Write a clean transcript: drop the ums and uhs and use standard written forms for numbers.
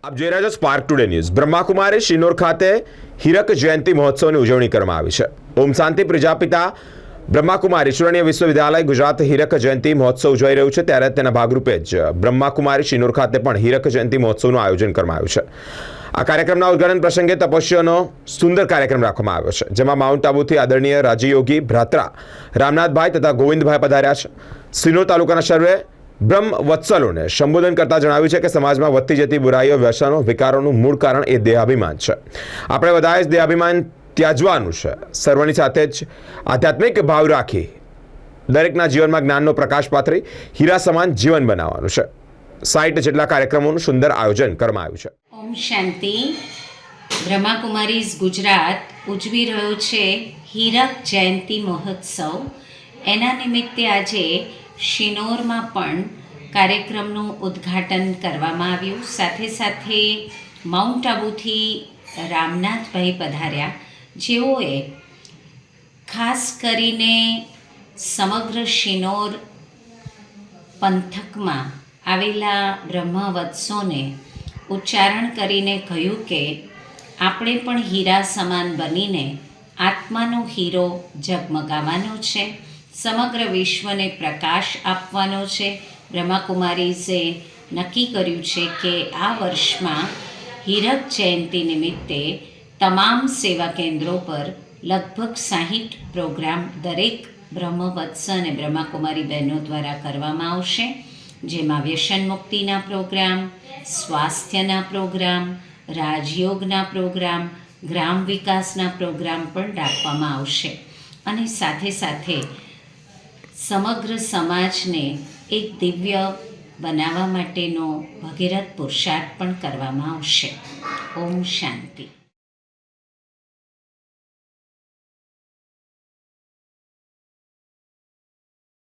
આપ જોઈ રહ્યા છો spark today news. Brahmakumari Shinor ખાતે હીરક જયંતિ મહોત્સવની ઉજવણી કરવામાં આવી છે। ઓમ શાંતિ પ્રજાપિતા બ્રહ્માકુમારી ઈશ્વરીય વિશ્વવિદ્યાલય ગુજરાત હીરક જયંતિ મહોત્સવ ઉજવાઈ રહ્યું છે, ત્યારે તેના ભાગરૂપે જ બ્રહ્માકુમારી શિનોર ખાતે પણ હીરક જયંતિ મહોત્સવનું આયોજન કરવામાં આવ્યું છે। આ કાર્યક્રમના ઉદ્ઘાટન પ્રસંગે તપસ્યાનો સુંદર કાર્યક્રમ રાખવામાં આવ્યો છે, જેમાં માઉન્ટ આબુથી આદરણીય રાજયોગી ભ્રાત્રા રામનાથભાઈ તથા ગોવિંદભાઈ પધાર્યા છે। સિનોર તાલુકાના સર્વે બ્રહ્મ વત્સલોને સંબોધન કરતા જણાવ્યું છે કે સમાજમાં વધતી જતી બુરાઈઓ, વ્યસનો, વિકારોનું મૂળ કારણ એ દેહાભિમાન છે। આપણે બધાએ જ દેહાભિમાન ત્યાજવાનું છે। સર્વની સાથે જ આધ્યાત્મિક ભાવ રાખી દરેકના જીવનમાં જ્ઞાનનો પ્રકાશ પાથરી હીરા સમાન જીવન બનાવવાનું છે। 60 જેટલા કાર્યક્રમોનું સુંદર આયોજન કરવામાં આવ્યું છે। ઓમ શાંતિ। બ્રહ્માકુમારીઝ ગુજરાત ઉજવી રહ્યો છે હીરક જયંતિ મહોત્સવ। એના નિમિત્તે આજે શિનોરમાં પણ કાર્યક્રમનું ઉદ્ઘાટન કરવામાં આવ્યું। સાથે સાથે માઉન્ટ આબુથી રામનાથભાઈ પધાર્યા, જેઓએ ખાસ કરીને સમગ્ર શિનોર પંથકમાં આવેલા બ્રહ્મવત્સોને ઉચ્ચારણ કરીને કહ્યું કે આપણે પણ હીરા સમાન બનીને આત્માનો હીરો ઝગમગાવવાનો છે, સમગ્ર વિશ્વને પ્રકાશ આપવાનો છે। બ્રહ્માકુમારીઝે નક્કી કર્યું છે કે આ વર્ષમાં હીરક જયંતિ નિમિત્તે તમામ સેવા કેન્દ્રો પર લગભગ 60 પ્રોગ્રામ દરેક બ્રહ્મવત્સ અને બ્રહ્માકુમારી બહેનો દ્વારા કરવામાં આવશે, જેમાં વ્યસન મુક્તિના પ્રોગ્રામ, સ્વાસ્થ્યના પ્રોગ્રામ, રાજયોગના પ્રોગ્રામ, ગ્રામ વિકાસના પ્રોગ્રામ પણ રાખવામાં આવશે અને સાથે સાથે સમગ્ર સમાજને એક દિવ્ય બનાવવા માટેનો ભગીરથ પુરુષાર્થ પણ કરવામાં આવશે। ઓમ શાંતિ।